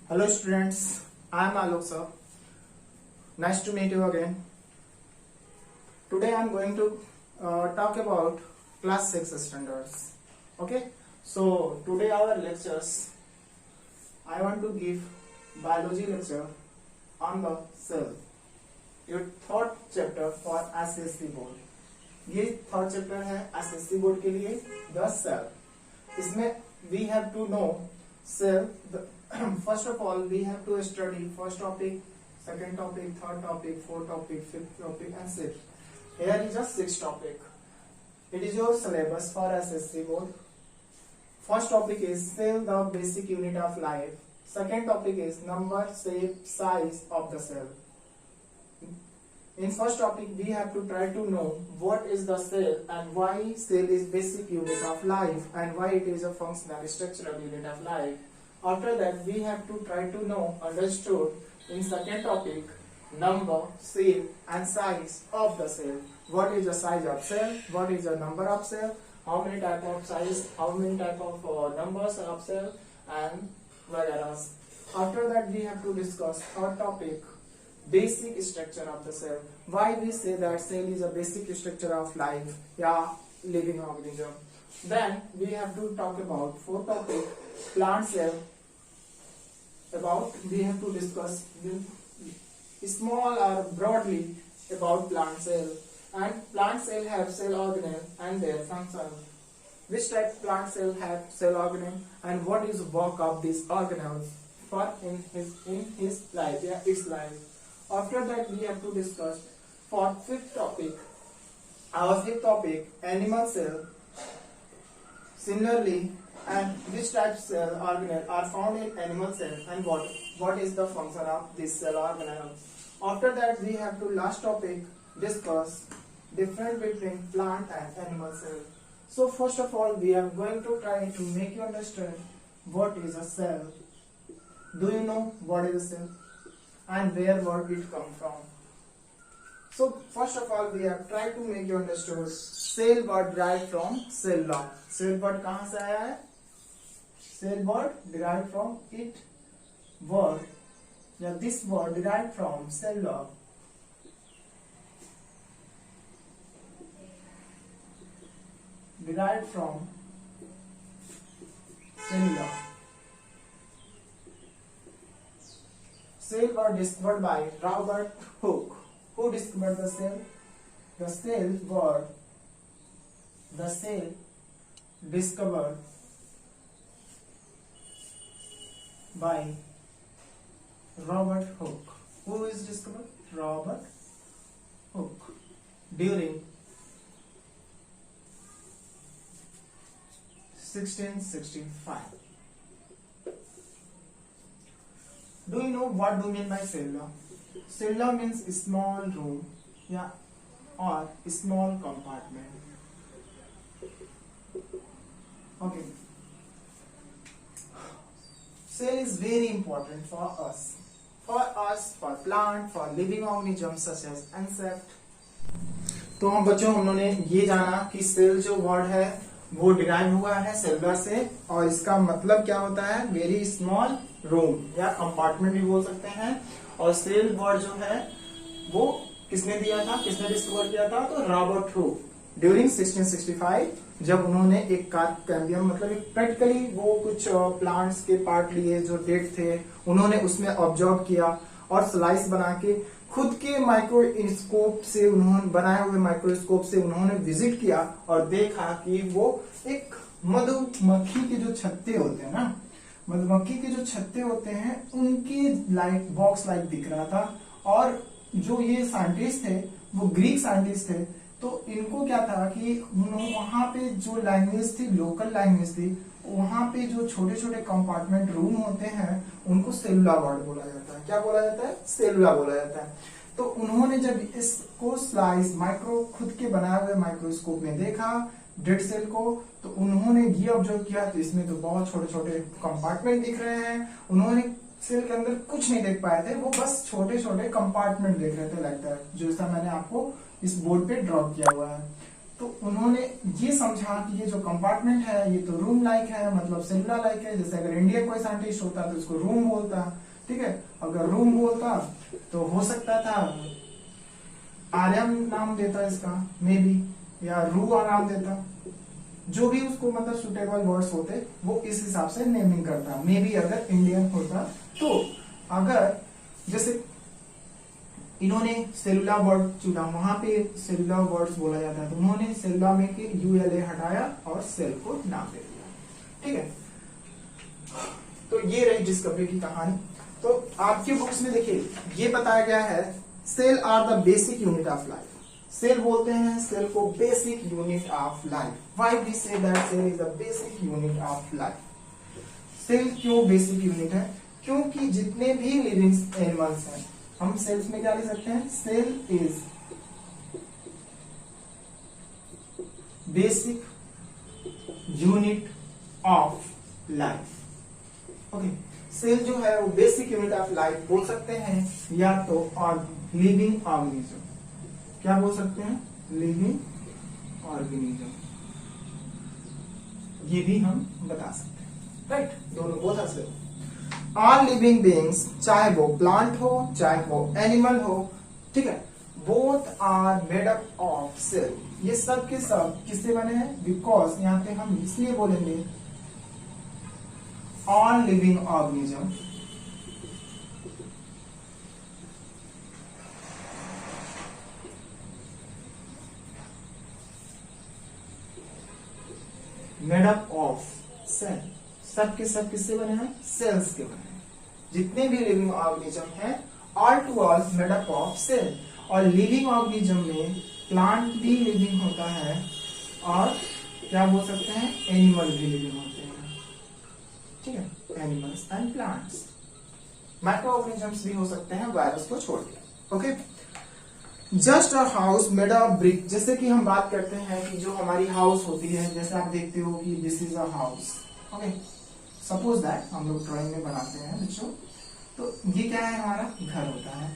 Hello students, I am Alok sir. Nice to meet you again. Today I am going to talk about class 6 standards. Okay, so today our lectures, I want to give biology lecture on the cell. Your third chapter for SSC board. ये third chapter है SSC board के लिए the cell. इसमें we have to know cell. First of all we have to study first topic, second topic, third topic, fourth topic, fifth topic and sixth. Here is just 6 topic. It is your syllabus for SSC board. First topic is cell, the basic unit of life. Second topic is number, shape, size of the cell. In first topic, we have to try to know what is the cell and why cell is basic unit of life and why it is a functional structural unit of life. After that, we have to try to know, understood in second topic, number, shape and size of the cell. What is the size of cell? What is the number of cell? How many type of size? How many type of numbers of cell and whereas. After that, we have to discuss third topic. Basic structure of the cell. Why we say that cell is a basic structure of life, living organism. Then we have to talk about fourth topic, plant cell. We have to discuss small or broadly about plant cell. And plant cell have cell organelle and their function. Which type plant cell have cell organelle and what is work of these organelles for in his life, its life. After that, we have to discuss for fifth topic. Our fifth topic, animal cell. Similarly, and which type cell organelle are found in animal cell and what is the function of this cell organelle. After that, we have to last topic discuss difference between plant and animal cell. So first of all, we are going to try to make you understand what is a cell. Do you know what is a cell? And where would it come from? So first of all, we have tried to make you understand cell word derived from cella. Cell word कहाँ से आया है? Cell word derived from it word या this word derived from cella. Derived from cella. Cell were discovered by Robert Hooke. Who discovered the cell? The cell discovered by Robert Hooke. Who is discovered? Robert Hooke during 1665. Do you know what do you mean by cella? Cella means small room, or small compartment. Okay. Cell is very important for us, for plant, for living organisms such as insect. तो हम बच्चों हमने ये जाना कि cell जो word है वो डिराइव हुआ है सेलुलर से और इसका मतलब क्या होता है? वेरी स्मॉल रूम या कंपार्टमेंट भी बोल सकते हैं. और सेल वर्ड जो है वो किसने दिया था, किसने डिस्कवर किया था? तो रॉबर्ट हुक ड्यूरिंग 1665 जब उन्होंने एक कैम्बियम मतलब एक प्रैक्टिकली वो कुछ प्लांट्स के पार्ट लिए जो डेड थे उन्होंने उसमें ऑब्जर्व किया और स्लाइस बना के खुद के माइक्रोस्कोप से उन्होंने बनाए हुए माइक्रोस्कोप से उन्होंने विजिट किया और देखा कि वो एक मधुमक्खी के जो छत्ते होते हैं ना, मधुमक्खी के जो छत्ते होते हैं उनकी लाइक बॉक्स लाइक दिख रहा था. और जो ये साइंटिस्ट थे वो ग्रीक साइंटिस्ट थे. तो इनको क्या था कि वहां पे जो लैंग्वेज थी, लोकल लैंग्वेज थी, वहां पे जो छोटे छोटे कंपार्टमेंट रूम होते हैं उनको सेलुला वर्ड बोला जाता है. क्या बोला जाता है? सेलुला बोला जाता है. तो उन्होंने जब इसको स्लाइस खुद के बनाए हुए माइक्रोस्कोप में देखा डेड सेल को, तो उन्होंने ये ऑब्जर्व किया तो इसमें तो बहुत छोटे छोटे कंपार्टमेंट दिख रहे हैं. उन्होंने सेल के अंदर कुछ नहीं देख पाए थे, वो बस छोटे छोटे कंपार्टमेंट देख रहे थे लगता है, जैसा मैंने आपको इस बोर्ड पे ड्रॉ किया हुआ है. तो उन्होंने ये समझा कि ये जो कंपार्टमेंट है ये तो रूम लाइक है, मतलब सेलुलर लाइक है। जैसे अगर इंडियन कोई साइंटिस्ट होता तो उसको रूम बोलता, ठीक है। अगर रूम बोलता तो हो सकता था आर्यन नाम देता इसका मे बी, या रू नाम देता, जो भी उसको मतलब सुटेबल वर्ड्स होते वो इस हिसाब से नेमिंग करता मे बी अगर इंडियन होता तो। अगर जैसे इन्होंने सेलुलर वर्ड चुना, वहां पे सेलुलर वर्ड्स बोला जाता है, तो उन्होंने सेलुलर में के यूएलए हटाया और सेल को नाम दे दिया, ठीक है। तो ये रही डिस्कवरी की कहानी। तो आपकी बुक्स में देखिए ये बताया गया है cell are the basic unit of life. Cell बोलते हैं सेल को basic unit of life. Why we say that cell is the basic unit of life. Cell क्यों बेसिक यूनिट है? क्योंकि जितने भी लिविंग एनिमल्स हैं, हम सेल्स में क्या लिख सकते हैं, cell is basic unit of life. Okay, cell जो है वो बेसिक यूनिट ऑफ लाइफ बोल सकते हैं, या तो लिविंग ऑर्गेनिज्म। क्या बोल सकते हैं? लिविंग ऑर्गेनिज्म, ये भी हम बता सकते हैं, राइट। दोनों बोल सकते हो। ऑल लिविंग बीइंग्स, चाहे वो प्लांट हो चाहे वो एनिमल हो, ठीक है, both are made up of cell. ये सब के सब किससे बने हैं? बिकॉज यहां पे हम इसलिए बोलेंगे all living organism made up of cell. सब के सब किससे बने हैं? सेल्स के बने हैं। जितने भी लिविंग ऑर्गेनिज्म हैं all to all made up of cell. और लिविंग ऑर्गेनिज्म में प्लांट भी लिविंग होता है और क्या बोल सकते हैं, एनिमल भी लिविंग होते हैं, ठीक है, animals and plants. Micro organisms भी हो सकते हैं वायरस को छोड़ के। Okay, just a house made of brick. जैसे कि हम बात करते हैं कि जो हमारी हाउस होती है, जैसे आप देखते हो कि this is a house. Okay, suppose that हम लोग ड्राइंग में बनाते हैं बच्चों, तो ये क्या है, हमारा घर होता है,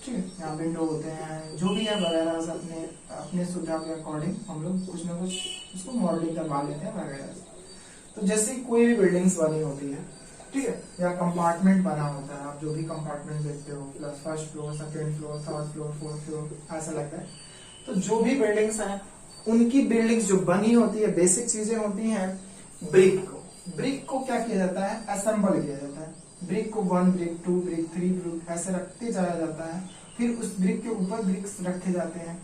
ठीक है। यहाँ विंडो होते हैं, जो भी है वगैरह अपने अपने सुविधा के अकॉर्डिंग हम लोग कुछ ना कुछ उसको मॉडलिंग करवा लेते हैं वगैरह। तो जैसे कोई भी बिल्डिंग्स बनी होती है, ठीक है, या कंपार्टमेंट बना होता है, आप जो भी कंपार्टमेंट देखते हो, plus first floor, second floor, third floor, fourth floor, ऐसा लगता है। तो जो भी बिल्डिंग्स हैं उनकी बिल्डिंग्स जो बनी होती है, बेसिक चीजें होती हैं ब्रिक को क्या किया जाता है, असेंबल किया जाता है। ब्रिक को 1 ब्रिक, 2 ब्रिक, 3 ब्रिक ऐसे रखते जाया जाता है। फिर उस ब्रिक के ऊपर ब्रिक्स रखे जाते हैं,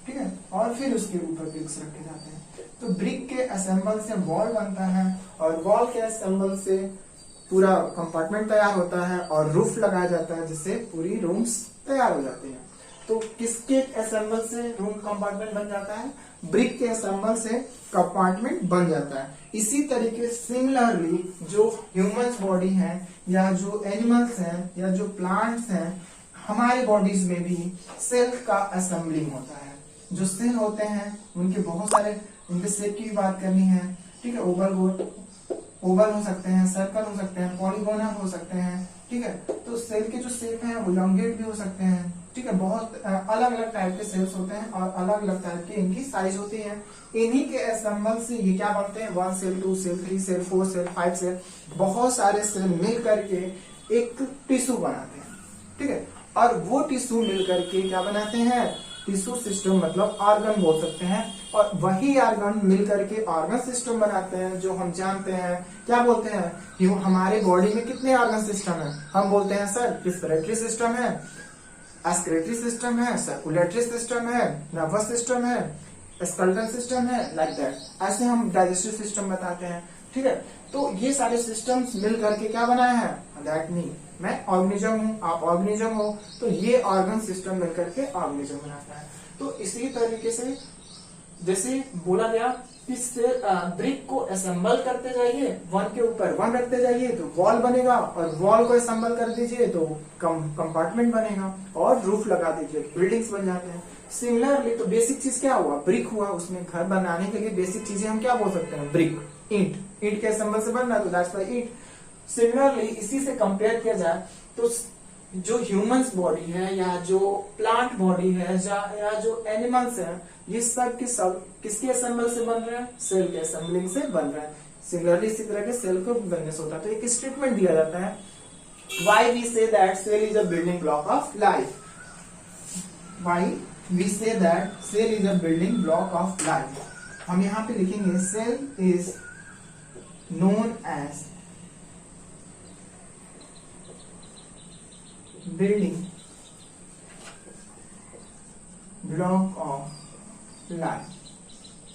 ठीक है, और फिर उसके ऊपर ब्रिक्स रखे जाते हैं। तो ब्रिक के असेंबल से वॉल बनता है और वॉल के असेंबल से पूरा कंपार्टमेंट तैयार होता है और रूफ लगाया जाता है, जिससे पूरी रूम्स तैयार हो जाती हैं। तो किसके असेंबल से रूम कंपार्टमेंट बन जाता है? ब्रिक के असेंबल से कंपार्टमेंट बन जाता है। इसी तरीके सिमिलरली जो ह्यूमंस बॉडी है, या जो एनिमल्स हैं, या जो प्लांट्स हैं, हमारे बॉडीज में भी सेल का असेंबलिंग होता है। जो सेल होते हैं उनके बहुत सारे, इनके शेप की भी बात करनी है, ठीक है, ओवल हो सकते हैं, सर्कल हो सकते हैं, पॉलीगोनल हो सकते हैं, ठीक है। तो सेल के जो शेप है वो लॉन्गेट भी हो सकते हैं, ठीक है। बहुत अलग अलग टाइप के सेल्स होते हैं और अलग अलग टाइप की इनकी साइज होती है। इन्हीं के असेंबल से ये क्या बनते हैं, 1 cell, 2 cell, 3 cell, 4 cell, 5 cell, बहुत सारे सेल मिल करके एक टिश्यू बनाते हैं, ठीक है। और वो टिश्यू मिल करके क्या बनाते हैं, टिश्यू सिस्टम, मतलब ऑर्गन बोल सकते हैं। और वही ऑर्गन मिल करके ऑर्गन सिस्टम बनाते हैं, जो हम जानते हैं क्या बोलते हैं कि हमारे बॉडी में कितने ऑर्गन सिस्टम है। हम बोलते हैं सर रेस्पिरेटरी सिस्टम है, एस्क्रेटरी सिस्टम है, सर्कुलेटरी सिस्टम है, नर्वस सिस्टम है, स्केलेटल सिस्टम है, लाइक दैट। ऐसे हम डाइजेस्टिव सिस्टम बताते हैं, ठीक है। तो ये सारे सिस्टम्स मिल करके क्या बनाया है, दैट मीन मैं ऑर्गेनिज्म हूँ, आप ऑर्गेनिज्म हो, तो ये ऑर्गन सिस्टम मिल करके ऑर्गेनिज्म बनाता है। तो इसी तरीके से जैसे बोला गया कि ब्रिक को असेंबल करते जाइए, 1 के ऊपर 1 रखते जाइए तो वॉल बनेगा, और वॉल को असेंबल कर दीजिए तो कंपार्टमेंट बनेगा, और रूफ लगा दीजिए, बिल्डिंग्स बन जाते हैं। सिमिलरली तो बेसिक चीज क्या हुआ, ब्रिक हुआ। उसमें घर बनाने के लिए बेसिक चीजें हम क्या बोल सकते हैं, ब्रिक, ईंट के असेंबल से बनना, तो दैट्स व्हाई ईंट। सिमिलरली इसी से कंपेयर किया जाए तो जो ह्यूमंस बॉडी है या जो प्लांट बॉडी है या जो एनिमल्स है, ये सब के सब किसके असेंबल से बन रहे हैं? सेल के असेंबलिंग से बन रहे हैं। सिमिलरली इसी तरह के सेल को बनने से होता है। तो एक स्टेटमेंट दिया जाता है, why we say that cell is a building block of life. Why we say that cell is a building block of life. हम यहाँ पे लिखेंगे cell is known as building block of life.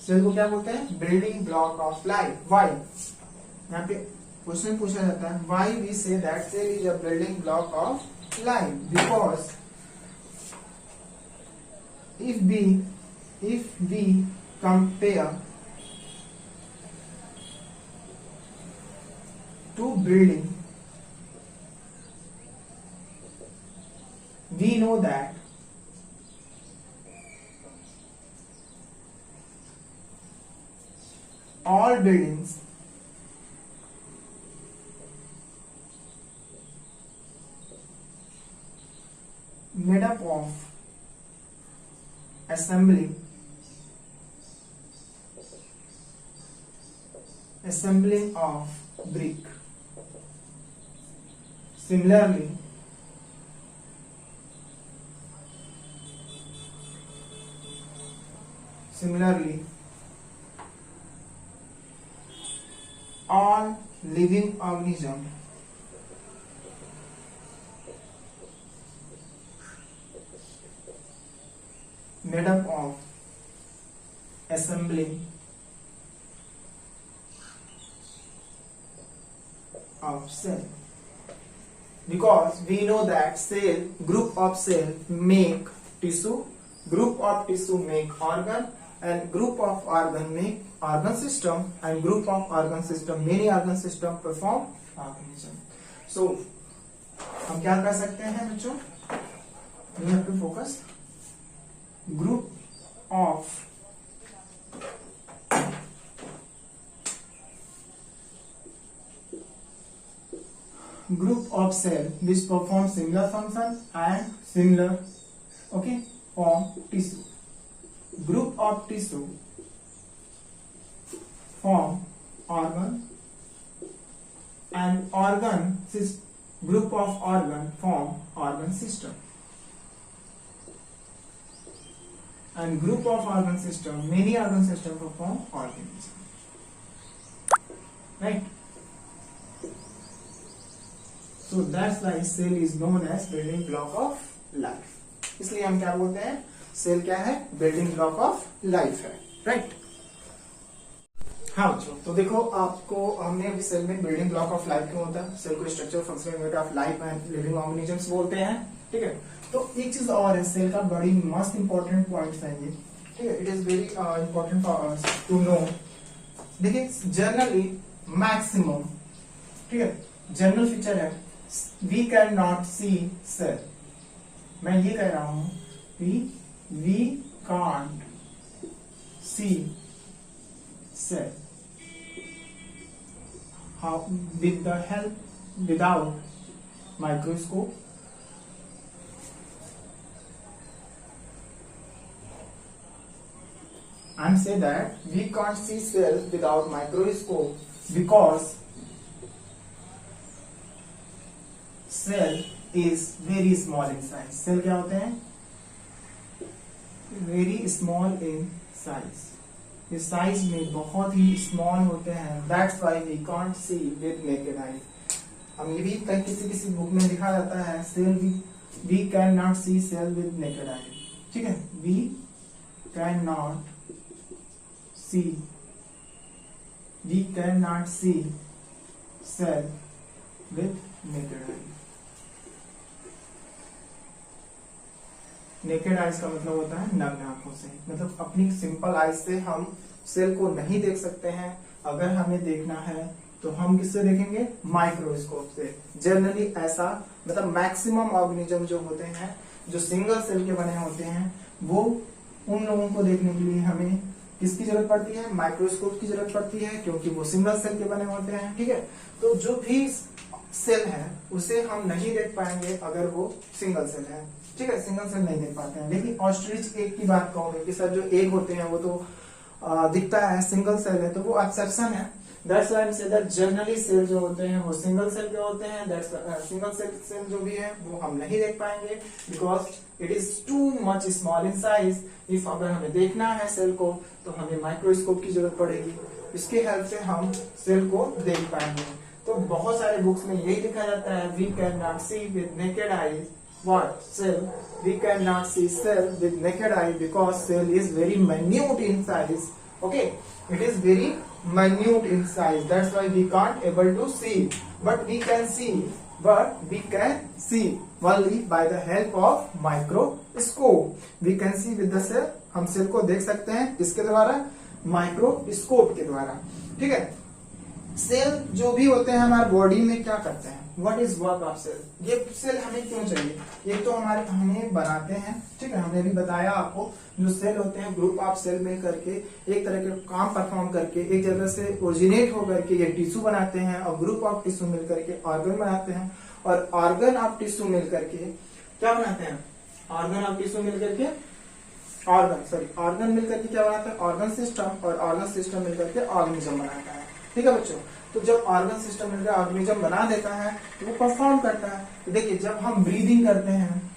Cell को क्या बोलते हैं? Building block of life. Why, यहाँ पे क्वेश्चन पूछा जाता है, why we say that cell is a building block of life, because if we compare two building, we know that all buildings made up of assembling of brick. Similarly, all living organisms made up of assembling of cell, because we know that cell, group of cell make tissue, group of tissue make organ, and group of organ make organ system, and group of organ system, many organ system perform organism. So हम क्या कर सकते हैं बच्चों? We have to focus group of cell which perform similar function and similar form tissue. Group of tissue form organ, and group of organ form organ system, and group of organ system, many organ system perform organism, right? So that's why cell is known as building block of life. इसलिए हम क्या बोलते हैं? Cell क्या है? Building block of life है, right? हाँ बच्चों, तो देखो आपको हमने अभी सेल में बिल्डिंग ब्लॉक ऑफ लाइफ क्यों होता है, सेल को structure functional unit of life and living organisms बोलते हैं, ठीक है? तो एक चीज और है, सेल का बड़ी मस्त इंपॉर्टेंट पॉइंट्स है ये, ठीक है? It is very important for us to know. देखिए जनरली मैक्सिमम, ठीक है, जनरल फीचर है we can not see cell. मैं ये कह रहा हूं we can't see cell how with the help without microscope, I'm say that we can't see cell without microscope because cell is very small in size. cell क्या होते हैं? very small in size. ये size में बहुत ही small होते हैं, that's why we can't see with naked eye. हम ये भी कहीं किसी बुक में लिखा जाता है cell we can not see cell with naked eye, ठीक है? We can not see cell with naked eye. Naked eyes का मतलब होता है नग्न आंखों से, मतलब अपनी सिंपल आइज से हम सेल को नहीं देख सकते हैं। अगर हमें देखना है तो हम किससे देखेंगे? माइक्रोस्कोप से। जनरली ऐसा मतलब मैक्सिमम ऑर्गेनिज्म जो होते हैं जो सिंगल सेल के बने होते हैं, वो उन लोगों को देखने के लिए हमें किसकी जरूरत पड़ती है? माइक्रोस्कोप की जरूरत पड़ती है, क्योंकि वो सिंगल सेल के बने होते हैं, ठीक है? तो जो भी सेल है उसे हम नहीं देख पाएंगे अगर वो सिंगल सेल है, ठीक है, सिंगल सेल नहीं देख पाते हैं। लेकिन ऑस्ट्रिच एग की बात कहोगे कि सर जो एग होते हैं वो तो दिखता है सिंगल सेल है, तो वो एक्सेप्शन है। That's why I say that generally cell जो होते हैं वो सिंगल सेल के होते हैं। दैट्स सिंगल सेल जो भी है वो हम नहीं देख पाएंगे because it is too much small in size. If अगर हमें देखना है सेल को तो हमें माइक्रोस्कोप की जरूरत पड़ेगी, इसके हेल्प से हम सेल को देख पाएंगे। तो बहुत सारे बुक्स में यही लिखा जाता है, we can not see with naked eyes what cell, we cannot see cell with naked eye because cell is very minute in size. Okay, it is very minute in size, that's why we can't able to see, but we can see only by the help of microscope. We can see with the cell, हम cell को देख सकते हैं इसके द्वारा, microscope के द्वारा, ठीक है। सेल जो भी होते हैं हमारे बॉडी में क्या करते हैं, what is work of cell, ये सेल हमें क्यों चाहिए, एक तो हमें बनाते हैं, ठीक है, हमने भी बताया आपको, जो सेल होते हैं ग्रुप ऑफ सेल मिल करके एक तरह के काम परफॉर्म करके एक जगह से ओरिजिनेट हो करके ये टिश्यू बनाते हैं, और ग्रुप ऑफ टिश्यू मिल करके ऑर्गन बनाते हैं, और ऑर्गन ऑफ टिश्यू मिल करके क्या बनाते हैं, ऑर्गन ऑफ टिश्यू मिल करके ऑर्गन मिल करके क्या बनाता है, ऑर्गन सिस्टम, और ऑर्गन सिस्टम मिल करके ऑर्गेनिज्म बनाता है, ठीक है बच्चों। तो जब ऑर्गन सिस्टम मिलकर ऑर्गेनिज्म बना देता है तो वो परफॉर्म करता है। तो देखिए जब हम ब्रीदिंग करते हैं,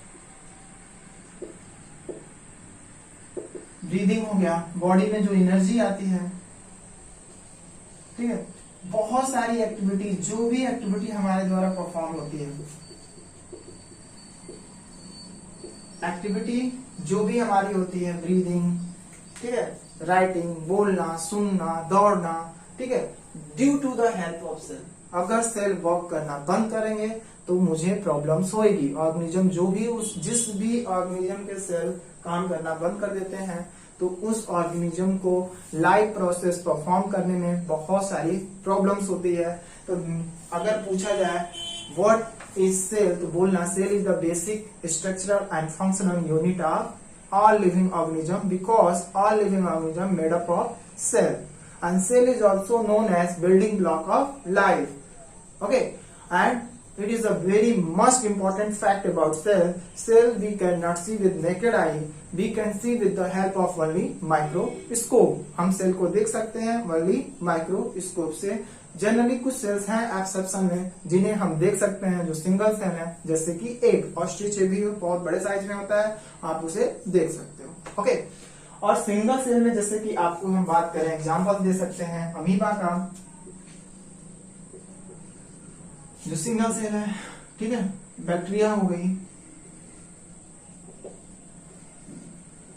ब्रीदिंग हो गया, बॉडी में जो एनर्जी आती है, ठीक है, बहुत सारी एक्टिविटी, जो भी एक्टिविटी हमारे द्वारा परफॉर्म होती है, एक्टिविटी जो भी हमारी होती है, ब्रीदिंग, ठीक है, राइटिंग, बोलना, सुनना, दौड़ना, ठीक है, due to the help of cell. अगर सेल वर्क करना बंद करेंगे तो मुझे प्रॉब्लम्स होएगी। ऑर्गेनिज्म जो भी जिस भी ऑर्गेनिज्म के सेल काम करना बंद कर देते हैं तो उस ऑर्गेनिज्म को लाइफ प्रोसेस परफॉर्म करने में बहुत सारी प्रॉब्लम्स होती है। तो अगर पूछा जाए व्हाट इज सेल, तो बोलना cell is the basic structural and functional unit of all living organism because all living organism made up of cell, and cell is also known as building block of life. Okay, and it is a very most important fact about cell we cannot see with naked eye, we can see with the help of only microscope. हम cell को देख सकते हैं only microscope से। Generally कुछ sales हैं exception में जिन्हें हम देख सकते हैं, जो सिंगल सेल है, जैसे कि एग, ऑस्ट्रिच एग भी बहुत बड़े साइज में होता है, आप उसे देख सकते हो। ओके, और सिंगल सेल में जैसे कि आपको हम बात करें, एग्जांपल दे सकते हैं अमीबा का, जो सिंगल सेल है, ठीक है, बैक्टीरिया हो गई,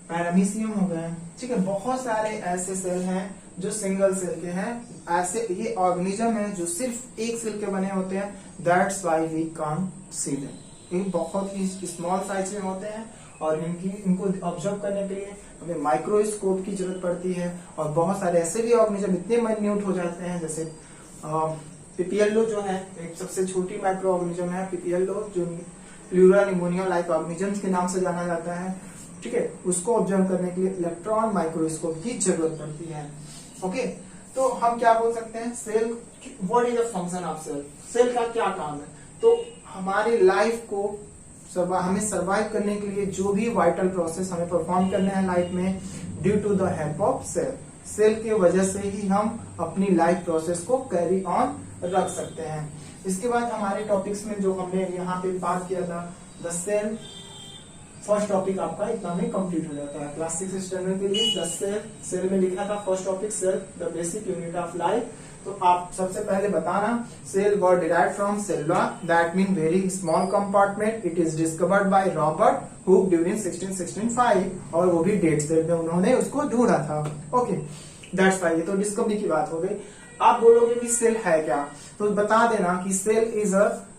पैरामीशियम हो गए, ठीक है, बहुत सारे ऐसे सेल हैं जो सिंगल सेल के हैं। ऐसे ये ऑर्गेनिज्म है जो सिर्फ एक सेल के बने होते हैं, that's why we can't see them. ये बहुत ही स्मॉल साइज में होते हैं और इनको ऑब्जर्व करने के लिए हमें माइक्रोस्कोप की जरूरत पड़ती है। और बहुत सारे ऐसे भी ऑर्गेनिज्म इतने माइन्यूट हो जाते हैं, जैसे पिपियल्लो जो है एक सबसे छोटी माइक्रो ऑर्गेनिज्म है, पिपियल्लो जो प्लूरा निमोनिया लाइक ऑर्गेनिजम्स के नाम से जाना जाता है, ठीक है, उसको ऑब्जर्व करने के लिए इलेक्ट्रॉन माइक्रोस्कोप की जरूरत पड़ती है। ओके, तो हम क्या बोल सकते हैं, cell, what is the function of cell, cell का क्या काम है। तो हमारी लाइफ को हमें सर्वाइव करने के लिए जो भी वाइटल प्रोसेस हमें परफॉर्म करने हैं लाइफ में, due to the help of cell, cell की वजह से ही हम अपनी लाइफ प्रोसेस को कैरी ऑन रख सकते हैं। इसके बाद हमारे टॉपिक्स में जो हमने यहाँ पे बात किया था, द सेल, फर्स्ट टॉपिक आपका इतना में कंप्लीट हो जाता है क्लास 6 स्टैंडर्ड के लिए। द सेल में लिखा था first topic cell the basic unit of life. तो आप सबसे पहले बताना, cell were derived from cellula, that mean very small compartment. It is discovered by Robert Hooke during 1665, और वो भी डेट सेल में उन्होंने उसको ढूंढा था। ओके, दैट्स वाई, ये तो डिस्कवरी की बात हो गई। आप बोलोगे कि सेल है क्या, तो बता देना कि cell is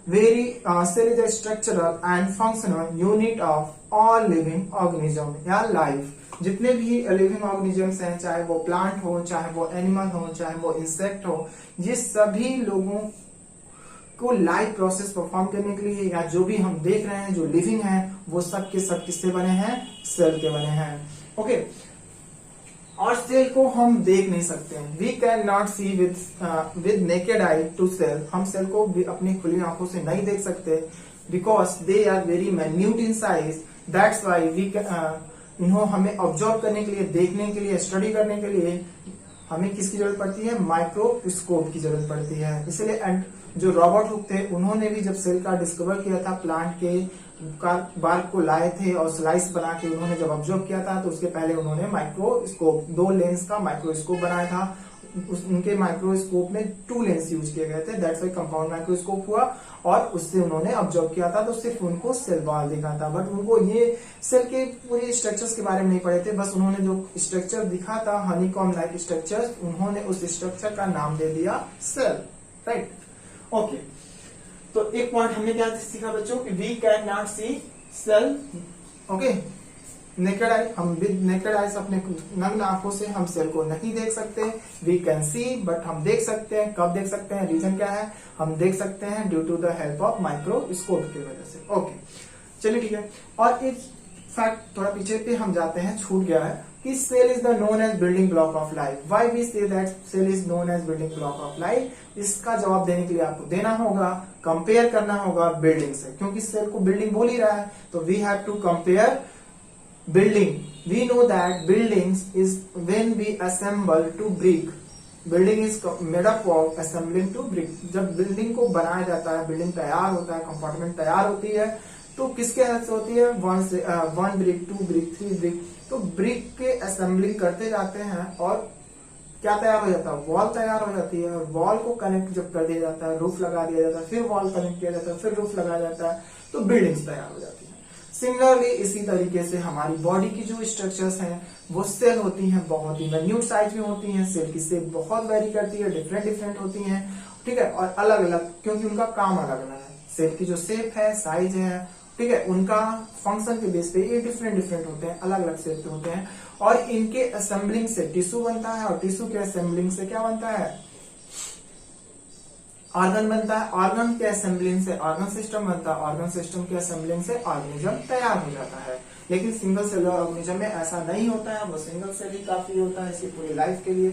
a structural and functional unit of all living organism या life। जितने भी लिविंग ऑर्गेनिजम्स हैं, चाहे वो प्लांट हो, चाहे वो एनिमल हो, चाहे वो इंसेक्ट हो, ये सभी लोगों को लाइफ प्रोसेस परफॉर्म करने के लिए, या जो भी हम देख रहे हैं जो लिविंग है, वो सब के सब किससे बने हैं, सेल के बने हैं। ओके, और सेल को हम देख नहीं सकते हैं। We can not see with naked eye to cell, हम सेल को अपनी खुली आंखों से नहीं देख सकते, because they are very minute in size. That's why we इन्हों हमें ऑब्जर्व करने के लिए, देखने के लिए, स्टडी करने के लिए हमें किसकी जरूरत पड़ती है? माइक्रोस्कोप की जरूरत पड़ती है। इसलिए जो रॉबर्ट हुक थे उन्होंने भी जब सेल का डिस्कवर किया था, प्लांट के बार्क को लाए थे और स्लाइस बना के उन्होंने जब ऑब्जर्व किया था, तो उसके पहले उन्होंने माइक्रोस्कोप, 2 लेंस का माइक्रोस्कोप बनाया था। उनके माइक्रोस्कोप में 2 लेंस यूज किए गए थे, दैट्स वाई कंपाउंड माइक्रोस्कोप हुआ, और उससे उन्होंने ऑब्जर्व किया था, तो सिर्फ उनको सेल वॉल दिखा था, बट उनको ये सेल के पूरे स्ट्रक्चर्स के बारे में नहीं पढ़े थे। बस उन्होंने जो स्ट्रक्चर दिखा था हनीकॉम लाइक स्ट्रक्चर, उन्होंने उस स्ट्रक्चर का नाम दे दिया सेल, राइट। ओके, तो एक पॉइंट हमने क्या सीखा बच्चों कि we can not see cell, okay, naked eye, हम विद नेकेड आईज अपने नग्न आंखों से हम सेल को नहीं देख सकते। वी कैन सी, बट हम देख सकते हैं। कब देख सकते हैं? रीजन क्या है? हम देख सकते हैं due to the help of microscope की वजह से। ओके, चलिए ठीक है। और एक फैक्ट थोड़ा पीछे पे हम जाते हैं, छूट गया है कि cell is the known as building block of life. Why we say that cell is known as building block of life? इसका जवाब देने के लिए आपको देना होगा, कंपेयर करना होगा बिल्डिंग से, क्योंकि सेल को बिल्डिंग बोल ही रहा है, तो we have to compare building. We know that buildings is when we assemble to brick. Building is made up of assembling to brick. जब बिल्डिंग को बनाया जाता है, बिल्डिंग तैयार होता है, कंपार्टमेंट तैयार होती है, तो किसके हेल्प से होती है? 1 brick, 2 brick, 3 brick। तो ब्रिक के असेंबलिंग करते जाते हैं और क्या तैयार हो जाता है? वॉल तैयार हो जाती है। और वॉल को कनेक्ट जब कर दिया जाता है, रूफ लगा दिया जाता है, फिर वॉल कनेक्ट किया जाता है, फिर रूफ लगाया जाता है, तो बिल्डिंग्स तैयार हो जाती है। सिमिलरली इसी तरीके से हमारी बॉडी की जो स्ट्रक्चर्स हैं वो सेल होती हैं, बहुत ही माइन्यूट साइज में होती हैं। सेल की शेप बहुत वेरी करती है, डिफरेंट होती हैं, ठीक है, और अलग अलग, क्योंकि उनका काम अलग अलग है। सेल की जो शेप है, साइज है, ठीक है, उनका फंक्शन के बेस पे ये डिफरेंट होते हैं, अलग अलग शेप के होते हैं। और इनके असेंबलिंग से टिश्यू बनता है, और टिश्यू के असेंबलिंग से क्या बनता है? ऑर्गन बनता है। ऑर्गन के असेंबलिंग से ऑर्गन सिस्टम बनता है। ऑर्गन सिस्टम के असेंबलिंग से ऑर्गेनिज्म तैयार हो जाता है। लेकिन सिंगल सेलुलर ऑर्गेनिज्म में ऐसा नहीं होता है, वो सिंगल सेल ही काफी होता है इसकी पूरी लाइफ के लिए,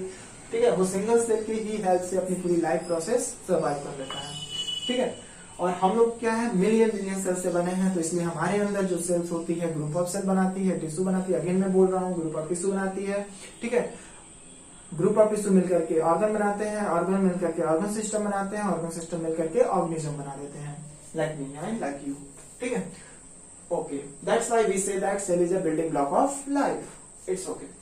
ठीक है। वो सिंगल सेल की ही हेल्प से अपनी पूरी लाइफ प्रोसेस सर्वाइव कर लेता है, ठीक है। और हम लोग क्या है, मिलियन सेल से बने हैं, तो इसलिए हमारे अंदर जो सेल्स होती है ग्रुप ऑफ सेल बनाती है, टिश्यू बनाती है। अगेन मैं बोल रहा हूँ, ग्रुप ऑफ टिश्यू बनाती है, ठीक है। ग्रुप ऑफ टिश्यू मिलकर के ऑर्गन बनाते हैं, ऑर्गन मिलकर के ऑर्गन सिस्टम बनाते हैं, ऑर्गन सिस्टम मिलकर के ऑर्गेनिज्म बना देते हैं, like me and like you, ठीक है। Okay, that's why we say that cell is a building block of life. It's okay.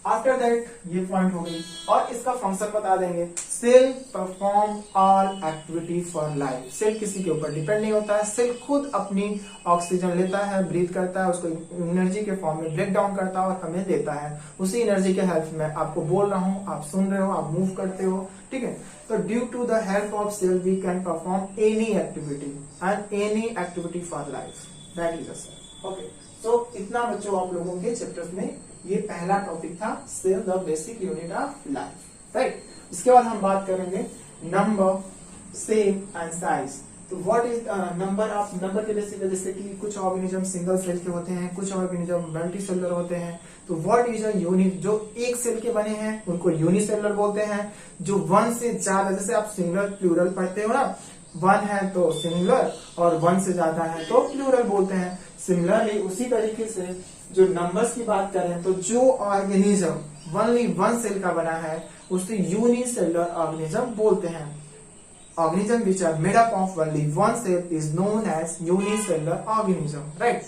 After that ये पॉइंट हो गई, और इसका फंक्शन बता देंगे। Cell perform all activity for life. सेल किसी के ऊपर डिपेंड नहीं होता है। सेल खुद अपनी ऑक्सीजन लेता है, ब्रीथ करता है, उसको एनर्जी के फॉर्म में ब्रेक डाउन करता है और हमें देता है। उसी एनर्जी के हेल्प में आपको बोल रहा हूँ, आप सुन रहे हो, आप मूव करते हो, ठीक है। तो due to the help of cell we can perform any activity and any activity for life, that is a cell. Okay, so इतना बच्चों आप लोगों के चैप्टर्स में ये पहला टॉपिक था, cell the basic unit of life, right. इसके बाद हम बात करेंगे नंबर, शेप एंड साइज। तो व्हाट इज नंबर के बेसिस पे, जैसे कि कुछ ऑर्गेनिज्म सिंगल सेल के होते हैं, कुछ ऑर्गेनिज्म मल्टी सेलुलर होते हैं। तो व्हाट इज अ यूनिट? जो एक सेल के बने हैं उनको यूनिसेलुलर बोलते हैं। जो 1 से ज्यादा, जैसे आप सिंगुलर प्लूरल पढ़ते हो ना, 1 है तो सिंगुलर और 1 से ज्यादा है तो प्लूरल बोलते हैं। सिमिलरली उसी तरीके से जो नंबर्स की बात करें, तो जो ऑर्गेनिज्म ओनली 1 सेल का बना है उसे यूनिसेलुलर ऑर्गेनिज्म बोलते हैं। Organism which are made up of only 1 cell is known as unicellular organism, right.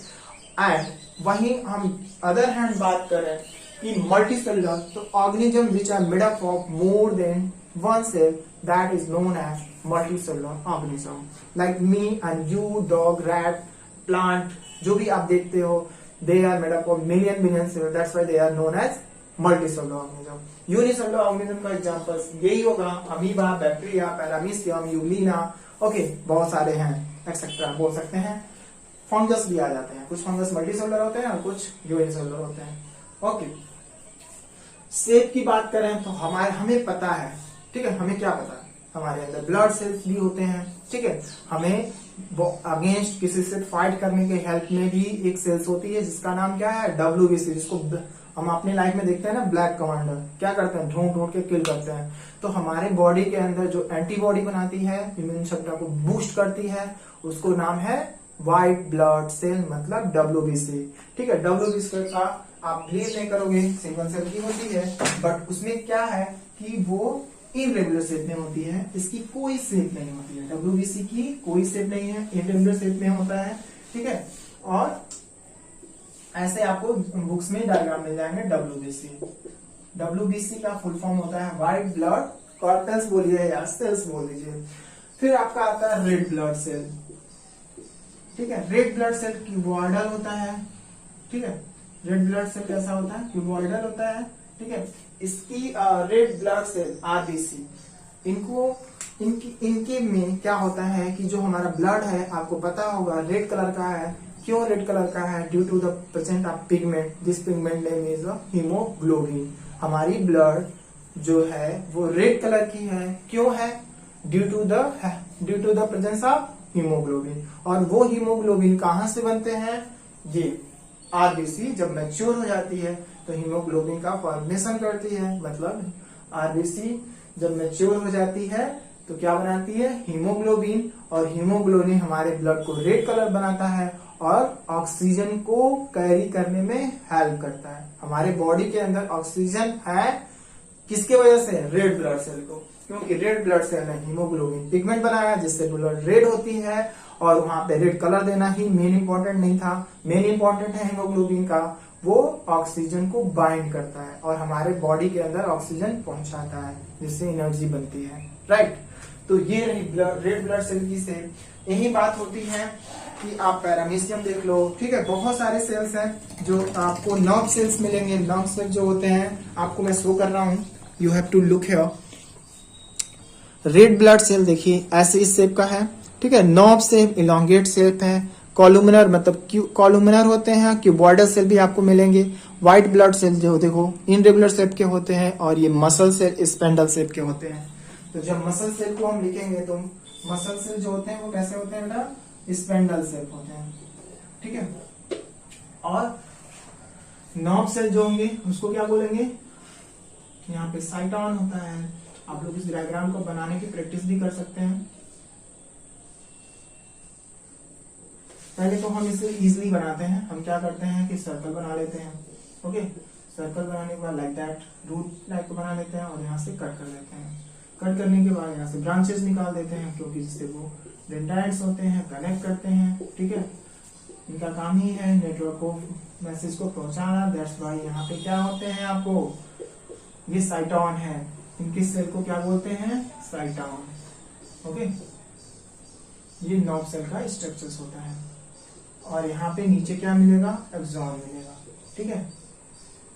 And वहीं हम अदर हैंड बात करें कि मल्टीसेलुलर, तो organism which are made up of more than 1 cell, that is known as multicellular organism. Like me and you, dog, rat, plant, जो भी आप देखते हो, they are made up of million cells, that's why they are known as multicellular organism. Unicellular organism का example यही होगा, amoeba, bacteria, paramecium, यूलिना, okay, बहुत सारे हैं, एक्सेट्रा बोल सकते हैं। फंगस भी आ जाते हैं, कुछ फंगस मल्टीसेलुलर होते हैं और कुछ यूनिसेलुलर होते हैं, ओके। शेप की बात करें तो हमें पता है, ठीक है, हमें क्या पता है, हमारे अंदर ब्लड सेल्स भी होते हैं, ठीक है। हमें अगेंस्ट किसी से फाइट करने के हेल्प में भी एक सेल्स होती है जिसका नाम क्या है, WBC, जिसको हम अपनी लाइफ में देखते हैं ना, ब्लैक कमांडर क्या करते हैं, ढूंढ ढूंढ के किल करते हैं। तो हमारे बॉडी के अंदर जो एंटीबॉडी बनाती है, इम्यून क्षमता को बूस्ट करती है, उसको नाम है व्हाइट ब्लड सेल, मतलब WBC। ठीक है, WBC का आप बिलीव नहीं करोगे, सिंगल सेल की होती है, बट उसमें क्या है कि वो इनरेगुलर शेप में होती है, इसकी कोई शेप नहीं होती है। WBC की कोई शेप नहीं है, इनरेगुलर शेप में होता है। ठीक है, और ऐसे आपको बुक्स में डायग्राम मिल जाएंगे। WBC का फुल फॉर्म होता है व्हाइट ब्लड कॉर्पल्स बोलिए या सेल्स बोल दीजिए। फिर आपका आता है रेड ब्लड सेल। ठीक है, रेड ब्लड सेल क्यूबॉइडल होता है। ठीक है, रेड ब्लड सेल कैसा होता है, क्यूबॉइडल होता है। ठीक है, इसकी रेड ब्लड सेल RBC, इनके में क्या होता है कि जो हमारा ब्लड है, आपको पता होगा रेड कलर का है। क्यों रेड कलर का है? Due to the present of pigment, this pigment name is haemoglobin. हमारी ब्लड जो है वो रेड कलर की है, क्यों है? Due to the presence of haemoglobin. और वो हीमोग्लोबिन कहां से बनते हैं? ये RBC जब मैच्योर हो जाती है तो हीमोग्लोबिन का फॉर्मेशन करती है। मतलब RBC जब मैच्योर हो जाती है तो क्या बनाती है? हीमोग्लोबिन। और हीमोग्लोबिन हमारे ब्लड को रेड कलर बनाता है और ऑक्सीजन को कैरी करने में हेल्प करता है। हमारे बॉडी के अंदर ऑक्सीजन है किसके वजह से? रेड ब्लड सेल को, क्योंकि रेड ब्लड सेल ने हीमोग्लोबिन पिगमेंट बनाया जिससे ब्लड रेड होती है। और वहां पे रेड कलर देना ही मेन इंपॉर्टेंट नहीं था, मेन इंपॉर्टेंट है हीमोग्लोबिन का, वो ऑक्सीजन को बाइंड करता है और हमारे बॉडी के अंदर ऑक्सीजन पहुंचाता है, जिससे एनर्जी बनती है। राइट, तो ये रही रेड ब्लड सेल की सेल। यही बात होती है कि आप पैरामीशियम देख लो। ठीक है, बहुत सारे सेल्स हैं जो आपको नर्व सेल्स मिलेंगे। नर्व सेल जो होते हैं आपको मैं शो कर रहा हूं, you have to look here. Red blood cell देखिए ऐसे इस शेप का है। ठीक है, नॉब शेप, इलोंगेट शेप है। कॉलुमिनर मतलब कॉलुमिनर होते हैं। क्यूबॉइडल सेल भी आपको मिलेंगे। व्हाइट ब्लड सेल जो देखो इनरेगुलर शेप के होते हैं। और ये मसल सेल स्पेंडल शेप के होते हैं। तो जब मसल सेल को हम लिखेंगे तो मसल सेल जो होते हैं वो कैसे होते हैं बेटा? स्पेंडल शेप होते हैं। ठीक है, और नॉब सेल जो होंगे उसको क्या बोलेंगे? यहाँ पे साइटॉन होता है। आप लोग इस डायग्राम को बनाने की प्रैक्टिस भी कर सकते हैं। पहले तो हम इसे इजीली बनाते हैं। हम क्या करते हैं कि सर्कल बना लेते हैं। ओके, सर्कल बनाने के बाद लाइक दैट रूट लाइक बना लेते हैं और यहाँ से कट कर देते हैं। कट करने के बाद यहाँ से ब्रांचेस निकाल देते हैं, क्योंकि जिससे वो डेंड्राइट्स होते हैं, कनेक्ट करते हैं। ठीक है, इनका काम ही है नेटवर्क को, मैसेज को पहुंचाना। दैट्स व्हाई यहाँ पे क्या होते हैं आपको? ये साइटॉन है। इनकी सेल को क्या बोलते हैं? साइटॉन। ओके, ये नर्व सेल का स्ट्रक्चर्स होता है। और यहाँ पे नीचे क्या मिलेगा? एक्सॉन मिलेगा। ठीक है,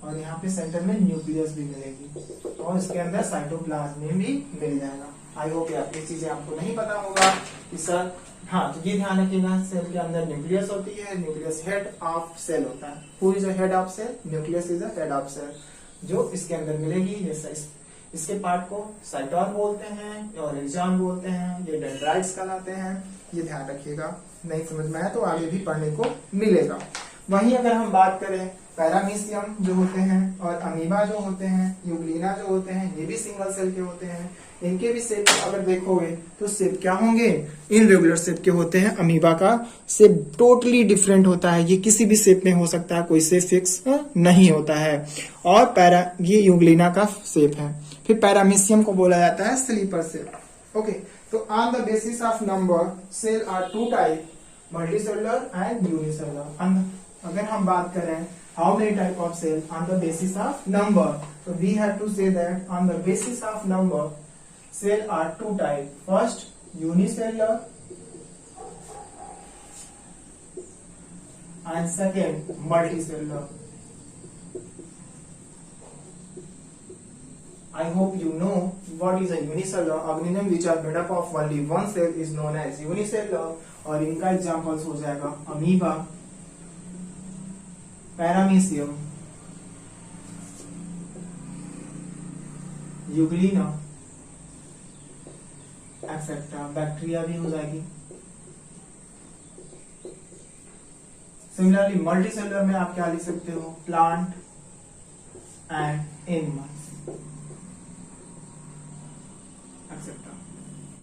और यहाँ पे सेंटर में न्यूक्लियस भी मिलेगी और इसके अंदर साइटोप्लाज्म भी मिल जाएगा। आई होप ये चीजें आपको नहीं पता होगा कि सर, हाँ, तो ये ध्यान रखिएगा, सेल के अंदर न्यूक्लियस होती है। न्यूक्लियस हेड ऑफ सेल होता है। Who is the head of cell? Nucleus is the head of cell, जो इसके अंदर मिलेगी। ये इसके पार्ट को साइटोन बोलते हैं और एक्सॉन बोलते हैं। ये डेंड्राइट्स कहलाते हैं। ये ध्यान रखिएगा, नहीं समझ में आया तो आगे भी पढ़ने को मिलेगा। वहीं अगर हम बात करें पैरामीशियम जो होते हैं और अमीबा जो होते हैं, यूग्लिना जो होते हैं, ये भी सिंगल सेल के होते हैं। इनके भी शेप अगर देखोगे तो शेप क्या होंगे? इनरेगुलर शेप के होते हैं। अमीबा का शेप टोटली डिफरेंट होता है। ये किसी भी शेप में हो सकता है, कोई शेप फिक्स नहीं होता है। और ये यूग्लिना का शेप है। फिर पैरामीशियम को बोला जाता है स्लीपर सेल। ओके, तो on the basis of number cell are two type, multicellular and unicellular. अगर हम बात करें how many type of cell on the basis of number, so we have to say that on the basis of number cell are two type. First unicellular and second multicellular. I hope you know what is a unicellular organism which are made up of only one cell is known as unicellular. और इनका examples हो जाएगा amoeba, paramecium, Euglena etcetera. Bacteria भी हो जाएगी। Similarly multicellular में आप क्या लिख सकते हो? Plant, and animals, etc.